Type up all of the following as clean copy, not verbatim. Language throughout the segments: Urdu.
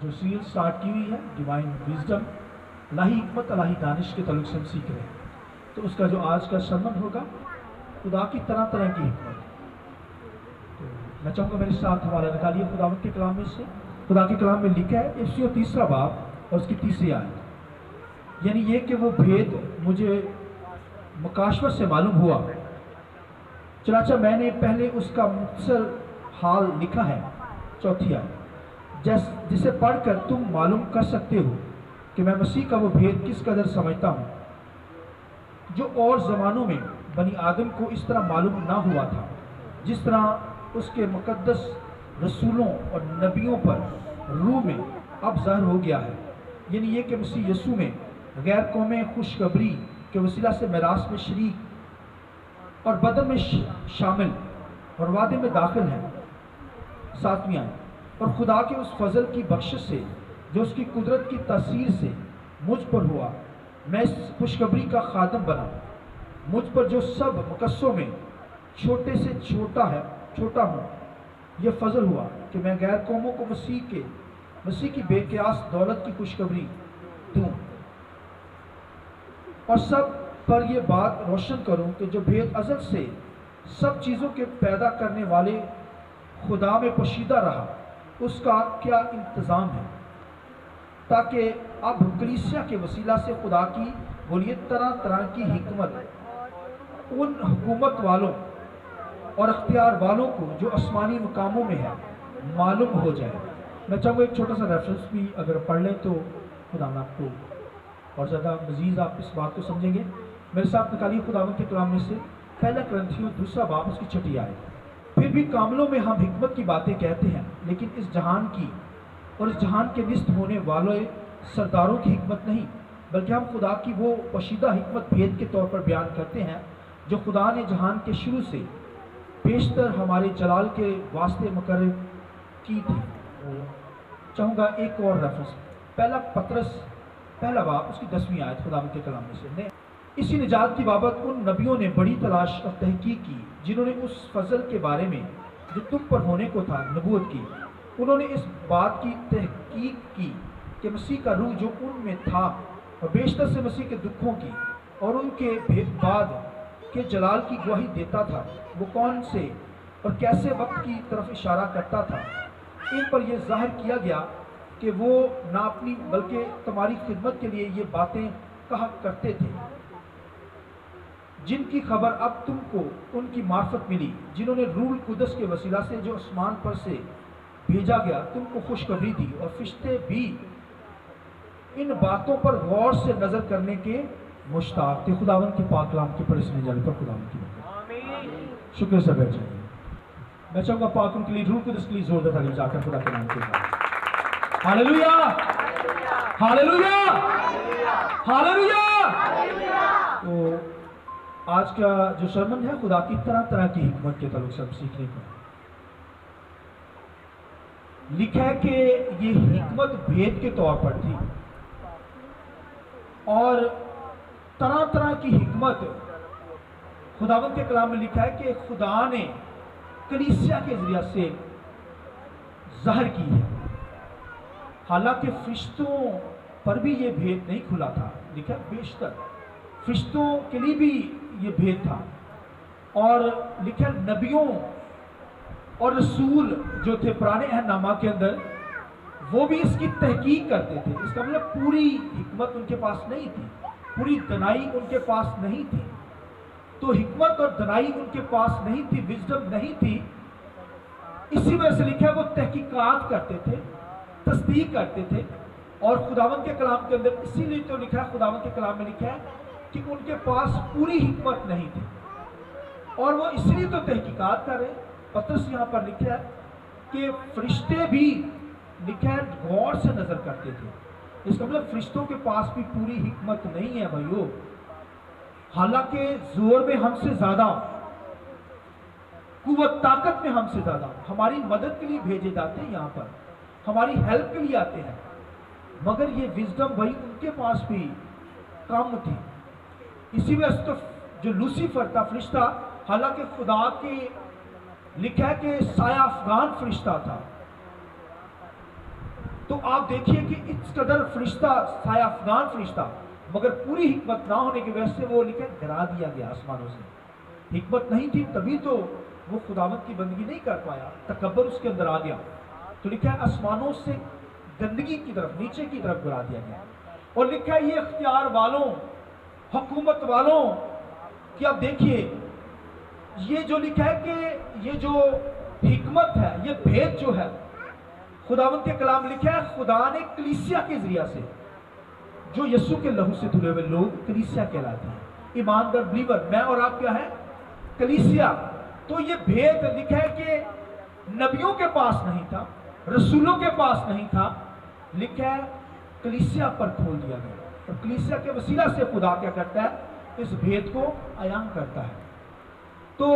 جو سیریل سٹارٹ کی ہوئی ہے ڈیوائن وزڈم، الہی حکمت الہی دانش کے تعلق سے ہم سیکھ رہے ہیں، تو اس کا جو آج کا سرمن ہوگا خدا کی طرح طرح کی حکمت. تو میں چاہوں گا میرے ساتھ حوالہ نکالیے خداوند کے کلام میں سے. خدا کے کلام میں لکھا ہے افسیوں 3 باب اور اس کی 3 آیت، یعنی یہ کہ وہ بھید مجھے مکاشفت سے معلوم ہوا، چنانچہ میں نے پہلے اس کا مختصر حال لکھا ہے. 4 آیت، جسے پڑھ کر تم معلوم کر سکتے ہو کہ میں مسیح کا وہ بھید کس قدر سمجھتا ہوں، جو اور زمانوں میں بنی آدم کو اس طرح معلوم نہ ہوا تھا، جس طرح اس کے مقدس رسولوں اور نبیوں پر روح میں اب ظاہر ہو گیا ہے. یعنی یہ کہ مسیح یسوع میں غیر قومیں خوشخبری کے وسیلہ سے میراث میں شریک اور بدن میں شامل اور وعدے میں داخل ہیں. 7 آیت، اور خدا کے اس فضل کی بخشش سے جو اس کی قدرت کی تاثیر سے مجھ پر ہوا، میں اس خوشخبری کا خادم بنا. مجھ پر جو سب مقصوں میں چھوٹے سے چھوٹا ہوں، یہ فضل ہوا کہ میں غیر قوموں کو مسیح کی بے قیاس دولت کی خوشخبری دوں، اور سب پر یہ بات روشن کروں کہ جو بھید ازل سے سب چیزوں کے پیدا کرنے والے خدا میں پوشیدہ رہا، اس کا کیا انتظام ہے، تاکہ اب کلیسیا کے وسیلہ سے خدا کی بولیے طرح طرح کی حکمت ان حکومت والوں اور اختیار والوں کو جو آسمانی مقاموں میں ہے معلوم ہو جائے. میں چاہوں گا ایک چھوٹا سا ریفرنس بھی اگر پڑھ لیں تو خدا آپ کو اور زیادہ مزید آپ اس بات کو سمجھیں گے. میرے ساتھ نکالیے خداوند کے کلام میں سے 1 کرنتھیوں 2 باب اس کی 6 آیت. پھر بھی کاملوں میں ہم حکمت کی باتیں کہتے ہیں، لیکن اس جہان کی اور اس جہان کے نصب ہونے والے سرداروں کی حکمت نہیں، بلکہ ہم خدا کی وہ پوشیدہ حکمت بھید کے طور پر بیان کرتے ہیں جو خدا نے جہان کے شروع سے بیشتر ہمارے جلال کے واسطے مقرر کی تھی. چاہوں گا ایک اور ریفرنس، 1 پطرس 1 باب اس کی 10 آیت خداوند کے کلام میں سے. اسی نجات کی بابت ان نبیوں نے بڑی تلاش اور تحقیق کی جنہوں نے اس فضل کے بارے میں جو تم پر ہونے کو تھا نبوت کی. انہوں نے اس بات کی تحقیق کی کہ مسیح کا روح جو ان میں تھا اور بیشتر سے مسیح کے دکھوں کی اور ان کے بعد کے جلال کی گواہی دیتا تھا، وہ کون سے اور کیسے وقت کی طرف اشارہ کرتا تھا. ان پر یہ ظاہر کیا گیا کہ وہ نہ اپنی بلکہ تمہاری خدمت کے لیے یہ باتیں کہا کرتے تھے، جن کی خبر اب تم کو ان کی معرفت ملی، جنہوں نے روح القدس کے وسیلہ سے جو آسمان پر سے بھیجا گیا تم کو خوشخبری دی، اور فرشتے بھی ان باتوں پر غور سے نظر کرنے کے مشتاق تھے. خداوند کے پاک کلام کے پڑھنے جانے پر خداوند کی برکت. شکر سے بیٹھ جائیے. میں چاہوں گا پاک ان کے لیے روح قدس کے لیے زوردار تعلیم جا کر خدا کے نام کے ساتھ ہاللویا ہاللویا ہاللویا. تو آج کا جو سرمن ہے خدا کی طرح طرح کی حکمت کے تعلق سے ہم سیکھنے کو لکھا ہے کہ یہ حکمت بھید کے طور پر تھی، اور طرح طرح کی حکمت خداوند کے کلام میں لکھا ہے کہ خدا نے کلیسیا کے ذریعے سے ظاہر کی ہے. حالانکہ فرشتوں پر بھی یہ بھید نہیں کھلا تھا. لکھا ہے بیشتر فرشتوں کے لیے بھی یہ بھید تھا، اور لکھا ہے نبیوں اور رسول جو تھے پرانے عہد نامہ کے اندر وہ بھی اس کی تحقیق کرتے تھے. اس کا مطلب پوری حکمت ان کے پاس نہیں تھی، پوری دنائی ان کے پاس نہیں تھی. تو حکمت اور دنائی ان کے پاس نہیں تھی، وزڈم نہیں تھی. اسی وجہ سے لکھا ہے وہ تحقیقات کرتے تھے، تصدیق کرتے تھے. اور خداوند کے کلام کے اندر اسی لیے تو لکھا ہے، خداوند کے کلام میں لکھا ہے کہ ان کے پاس پوری حکمت نہیں تھی، اور وہ اس لیے تو تحقیقات کر رہے. پطرس یہاں پر لکھا ہے کہ فرشتے بھی لکھا ہے غور سے نظر کرتے تھے. اس کا مطلب فرشتوں کے پاس بھی پوری حکمت نہیں ہے بھائیو. حالانکہ زور میں ہم سے زیادہ، قوت طاقت میں ہم سے زیادہ ہماری مدد کے لیے بھیجے جاتے ہیں، یہاں پر ہماری ہیلپ کے لیے آتے ہیں، مگر یہ وزڈم بھائی ان کے پاس بھی کم تھی. اسی وجہ سے تو جو لوسیفر تھا فرشتہ، حالانکہ خدا کے لکھا ہے کہ سایہ افغان فرشتہ تھا، تو آپ دیکھیے کہ اس قدر فرشتہ سایہ افغان فرشتہ، مگر پوری حکمت نہ ہونے کی وجہ سے وہ لکھا گرا دیا گیا آسمانوں سے۔ حکمت نہیں تھی تبھی تو وہ خداوند کی بندگی نہیں کر پایا، تکبر اس کے اندر آ گیا، تو لکھا ہے آسمانوں سے گندگی کی طرف، نیچے کی طرف گرا دیا گیا۔ اور لکھا ہے یہ اختیار والوں، حکومت والوں کہ اب دیکھیے یہ جو لکھا ہے کہ یہ جو حکمت ہے، یہ بھید جو ہے، خداوند کے کلام لکھا ہے خدا نے کلیسیا کے ذریعہ سے، جو یسوع کے لہو سے دھلے ہوئے لوگ کلیسیا کہلاتے ہیں، ایماندار بلیور، میں اور آپ کیا ہے؟ کلیسیا۔ تو یہ بھید لکھا ہے کہ نبیوں کے پاس نہیں تھا، رسولوں کے پاس نہیں تھا، لکھا ہے کلیسیا پر کھول دیا گیا، اور کلیسیا کے وسیلہ سے خدا کیا کرتا ہے؟ اس بھید کو عیاں کرتا ہے۔ تو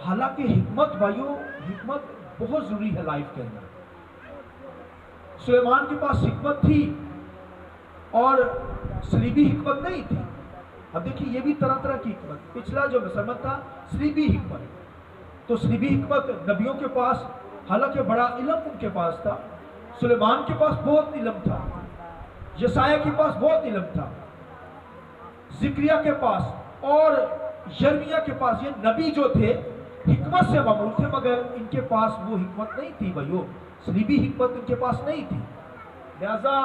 حالانکہ حکمت بھائیو، حکمت بہت ضروری ہے لائف کے اندر۔ سلیمان کے پاس حکمت تھی اور صلیبی حکمت نہیں تھی۔ اب دیکھیے یہ بھی طرح طرح کی حکمت، پچھلا جو مسلمت تھا صلیبی حکمت، تو صلیبی حکمت نبیوں کے پاس حالانکہ بڑا علم ان کے پاس تھا، سلیمان کے پاس بہت علم تھا، یسایہ کے پاس بہت علم تھا، زکریا کے پاس اور یرمیہ کے پاس، یہ نبی جو تھے حکمت سے مملو تھے، مگر ان کے پاس وہ حکمت نہیں تھی بھائیو، صلیبی حکمت ان کے پاس نہیں تھی۔ لہذا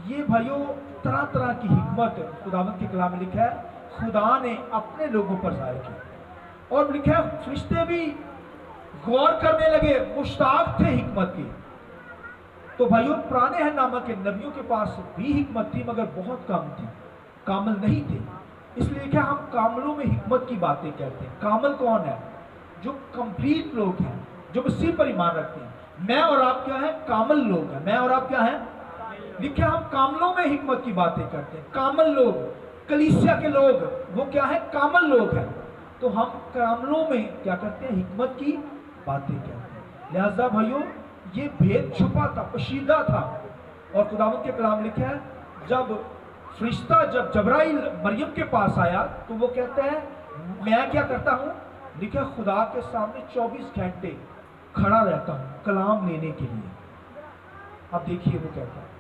یہ بھائیو طرح طرح کی حکمت خداوند کے کلام میں لکھا ہے خدا نے اپنے لوگوں پر ظاہر کی، اور لکھا ہے فرشتے بھی غور کرنے لگے، مشتاق تھے حکمت کی۔ تو بھائیو پرانے ہیں نامہ کے نبیوں کے پاس بھی حکمت تھی، مگر بہت کم تھی، کامل نہیں تھے۔ اس لیے کہ ہم کاملوں میں حکمت کی باتیں کہتے ہیں۔ کامل کون ہے؟ جو کمپلیٹ لوگ ہیں، جو مسیح پر ایمان رکھتے ہیں۔ میں اور آپ کیا ہیں؟ کامل لوگ ہیں۔ میں اور آپ کیا ہیں؟ لکھا ہم کاملوں میں حکمت کی باتیں کرتے ہیں۔ کامل لوگ، کلیسیا کے لوگ، وہ کیا ہے؟ کامل لوگ ہیں۔ تو ہم کاملوں میں کیا کرتے ہیں؟ حکمت کی باتیں کرتے ہیں۔ لہذا بھائیو یہ بھید چھپا تھا، پوشیدہ تھا، اور خداوند کے کلام لکھا ہے جب فرشتہ جب جبرائیل مریم کے پاس آیا تو وہ کہتا ہے میں کیا کرتا ہوں؟ لکھا خدا کے سامنے 24 گھنٹے کھڑا رہتا ہوں کلام لینے کے لیے۔ اب دیکھیے وہ کہتا ہے،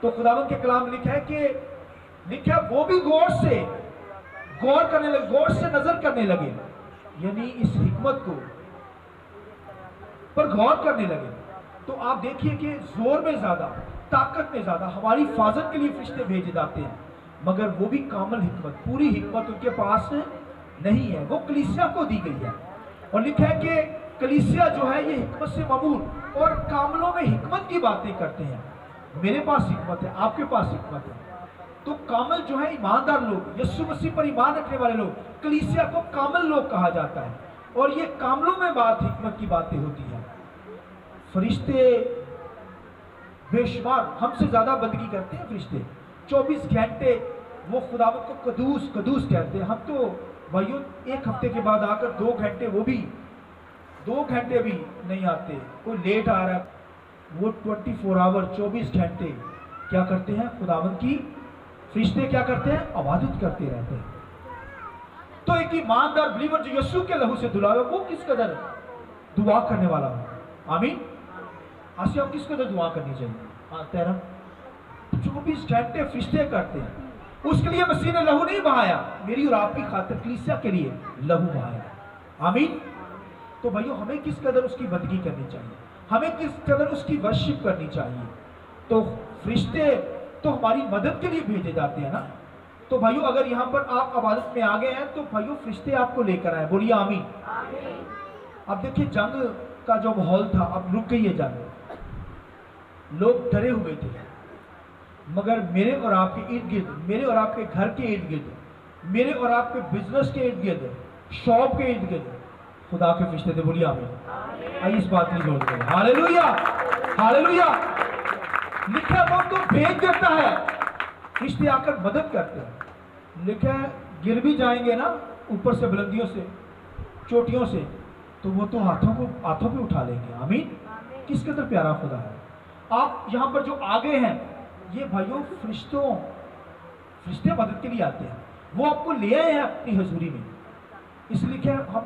تو خداوند کے کلام لکھا ہے کہ لکھا وہ بھی غور کرنے لگے، غور سے نظر کرنے لگے، یعنی اس حکمت کو پر غور کرنے لگے۔ تو آپ دیکھیے کہ زور میں زیادہ، طاقت میں زیادہ ہماری حفاظت کے لیے فرشتے بھیجے جاتے ہیں، مگر وہ بھی کامل حکمت، پوری حکمت ان کے پاس نہیں ہے، وہ کلیسیا کو دی گئی ہے۔ اور لکھا ہے کہ کلیسیا جو ہے یہ حکمت سے ممور اور کاملوں میں حکمت کی باتیں کرتے ہیں۔ میرے پاس حکمت ہے، آپ کے پاس حکمت ہے۔ تو کامل جو ہے ایماندار لوگ، یسوع مسیح پر ایمان رکھنے والے لوگ، کلیسیا کو کامل لوگ کہا جاتا ہے، اور یہ کاملوں میں بات حکمت کی باتیں ہوتی ہیں۔ فرشتے بے شمار ہم سے زیادہ بندگی کرتے ہیں، فرشتے 24 گھنٹے وہ خداوند کو قدوس قدوس کہتے ہیں۔ ہم تو بھائیو ایک ہفتے کے بعد آ کر 2 گھنٹے، وہ بھی 2 گھنٹے بھی نہیں آتے، کوئی لیٹ آ رہا ہے، وہ 24 آور 24 گھنٹے کیا کرتے ہیں؟ خداوند کی فرشتے کیا کرتے ہیں؟ عبادت کرتے رہتے ہیں۔ تو ایک ایماندار بلیور جو یسوع کے لہو سے دھلا ہوا، وہ کس قدر دعا کرنے والا ہو؟ آمین۔ آسیہ کس قدر دعا کرنی چاہیے؟ ہاں تیرا 24 گھنٹے فرشتے کرتے ہیں۔ اس کے لیے مسیح نے لہو نہیں بہایا، میری اور آپ کی خاطر کلیسیا کے لیے لہو بہایا۔ آمین۔ تو بھائیو ہمیں کس قدر اس کی بندگی کرنی چاہیے، ہمیں کس قدر اس کی ورشپ کرنی چاہیے۔ تو فرشتے تو ہماری مدد کے لیے بھیجے جاتے ہیں نا۔ تو بھائیو اگر یہاں پر آپ عبادت میں آگے ہیں تو بھائیو فرشتے آپ کو لے کر آئے، بولیے آمین۔ اب دیکھیے جنگ کا جو ماحول تھا، اب رک گئی ہے جنگ، لوگ ڈرے ہوئے تھے، مگر میرے اور آپ کے ارد گرد، میرے اور آپ کے گھر کے ارد گرد، میرے اور آپ کے بزنس کے ارد گرد، شاپ کے ارد گرد خدا کے فرشتے تھے، بولیے آمین۔ آئیے اس بات نہیں جوڑ دیں، ہاللیلویہ ہاللیلویہ۔ لکھا وہ تو بھیج دیتا ہے، فرشتے آ کر مدد کرتے ہیں۔ لکھا ہے گر بھی جائیں گے نا اوپر سے بلندیوں سے، چوٹیوں سے، تو وہ تو ہاتھوں پہ اٹھا لیں گے۔ آمین۔ کس قدر پیارا خدا ہے۔ آپ یہاں پر جو آگے ہیں یہ بھائیوں فرشتے مدد کے لیے آتے ہیں، وہ آپ کو لے آئے ہیں اپنی حضوری میں۔ اس لیے کہ ہم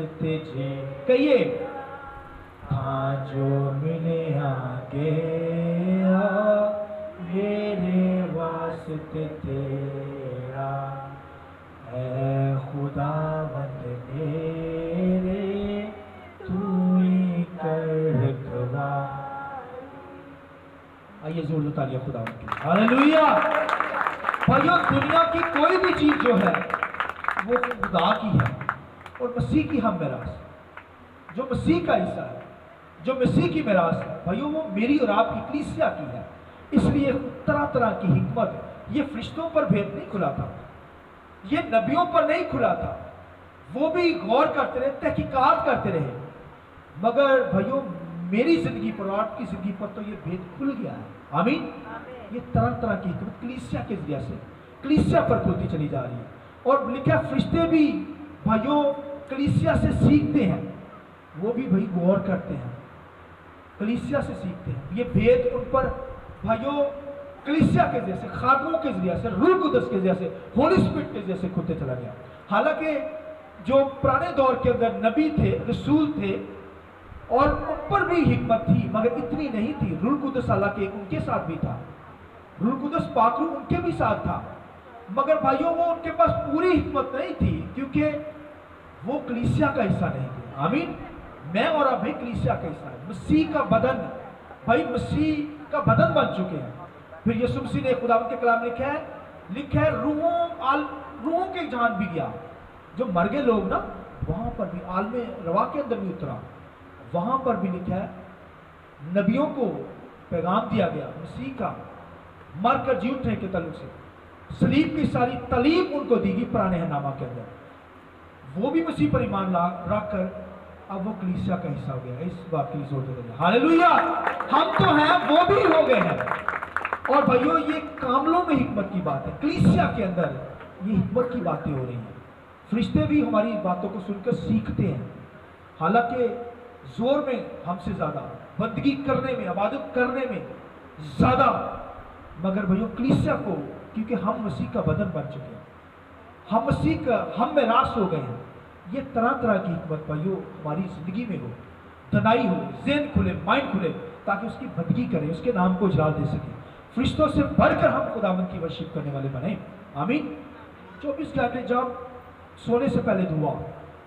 واسطے جی کہیے ہاں جو ملے آگے میرے واسطے تیرا اے خداوند میرے تو ہی کر گوا. آئیے زور سے تالیاں خداوند کی. ہاللویا. بھائیو دنیا کی کوئی بھی چیز جو ہے وہ خدا کی ہے اور مسیح کی ہم میراث, جو مسیح کا حصہ ہے, جو مسیح کی میراث ہے بھائیو وہ میری اور آپ کی کلیسیا کی ہے. اس لیے طرح طرح کی حکمت, یہ فرشتوں پر بھید نہیں کھلا تھا, یہ نبیوں پر نہیں کھلا تھا, وہ بھی غور کرتے رہے, تحقیقات کرتے رہے, مگر بھائیو میری زندگی پر اور آپ کی زندگی پر تو یہ بھید کھل گیا ہے. آمین. یہ طرح طرح کی حکمت کلیسیا کے ذریعے سے کلیسیا پر کھلتی چلی جا رہی ہے. اور لکھا فرشتے بھی بھائیو کلیسیا سے سیکھتے ہیں, وہ بھی بھائی غور کرتے ہیں, کلیسیا سے سیکھتے ہیں. یہ بھید ان پر بھائیو کلیسیا کے ذریعے سے, خادموں کے ذریعے سے, روح القدس کے ذریعے سے, ہولی اسپرٹ کے ذریعے سے کھلتے چلا گیا. حالانکہ جو پرانے دور کے اندر نبی تھے, رسول تھے, اور ان پر بھی حکمت تھی مگر اتنی نہیں تھی. روح القدس حالانکہ ان کے ساتھ بھی تھا, روح القدس پاک روح ان کے بھی ساتھ تھا, مگر بھائیوں وہ ان کے پاس پوری حکمت نہیں تھی کیونکہ وہ کلیسیا کا حصہ نہیں تھے. آمین. میں اور آپ بھی کلیسیا کا حصہ ہے, مسیح کا بدن, بھائی مسیح کا بدن بن چکے ہیں. پھر یسوع مسیح نے خداوند کے کلام لکھا ہے روحوں کے جہان بھی گیا. جو مر گئے لوگ نا وہاں پر بھی عالم روا کے اندر بھی اترا, وہاں پر بھی لکھا ہے نبیوں کو پیغام دیا گیا مسیح کا, مر کر جی اٹھنے کے تعلق سے صلیب کی ساری تعلیم ان کو دی گئی پرانے نامہ کے اندر. وہ بھی مسیح پر ایمان رکھ کر اب وہ کلیسیا کا حصہ ہو گیا. اس بات کے لیے زور دے دیں ہاللویا. ہم تو ہیں وہ بھی ہو گئے ہیں. اور بھائیو یہ کاملوں میں حکمت کی بات ہے, کلیسیا کے اندر یہ حکمت کی باتیں ہو رہی ہیں. فرشتے بھی ہماری باتوں کو سن کر سیکھتے ہیں, حالانکہ زور میں ہم سے زیادہ, بندگی کرنے میں, عبادت کرنے میں زیادہ, مگر بھائیو کلیسیا کو کیونکہ ہم مسیح کا بدن بن چکے ہیں, ہم مسیح کا ہم میراث ہو گئے ہیں. یہ طرح طرح کی حکمت بھائیو ہماری زندگی میں ہو, دنائی ہو, ذہن کھلے, مائنڈ کھلے, تاکہ اس کی بندگی کریں, اس کے نام کو جلال دے سکیں. فرشتوں سے بڑھ کر ہم خداوند کی ورشپ کرنے والے بنیں. آمین. 24 گھنٹے جب سونے سے پہلے دعا,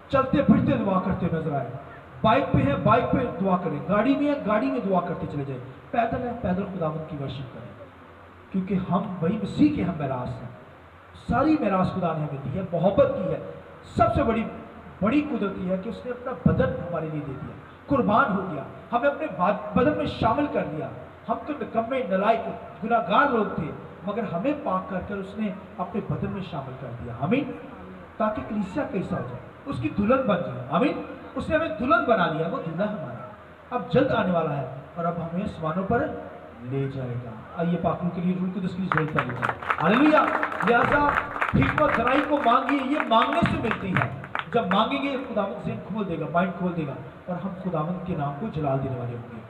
چلتے پھرتے دعا کرتے نظر آئے, بائک پہ ہیں بائک پہ دعا کریں, گاڑی میں ہے گاڑی میں دعا کرتے چلے جائیں, پیدل ہے پیدل خداوند کی ورشپ کریں, کیونکہ ہم وہی مسیح کے ہم میراث ہیں. ساری میراث خدا نے ہمیں دی ہے, محبت کی ہے. سب سے بڑی قدرت یہ ہے کہ اس نے اپنا بدن ہمارے لیے دے دیا, قربان ہو گیا, ہمیں اپنے بدن میں شامل کر دیا. ہم تو نکمے نالائق گناہگار لوگ تھے, مگر ہمیں پاک کر کر اس نے اپنے بدن میں شامل کر دیا. آمین. تاکہ کلیسیا کا حصہ ہو جائے, اس کی دلہن بن جائے. آمین. اس نے ہمیں دلہن بنا لیا, وہ دلہا ہمارا اب جلد آنے والا ہے اور اب ہمیں آسمانوں پر لے جائے گا. آئیے پاک روح کے لیے روح القدس کی ضرورت ہے. ہاللویا. لہذا حکمت دنائی کو مانگیے, یہ مانگنے سے ملتی ہے. جب مانگیں گے خداوند ذہن کھول دے گا, مائنڈ کھول دے گا, اور ہم خداوند کے نام کو جلال دینے والے ہوں گے.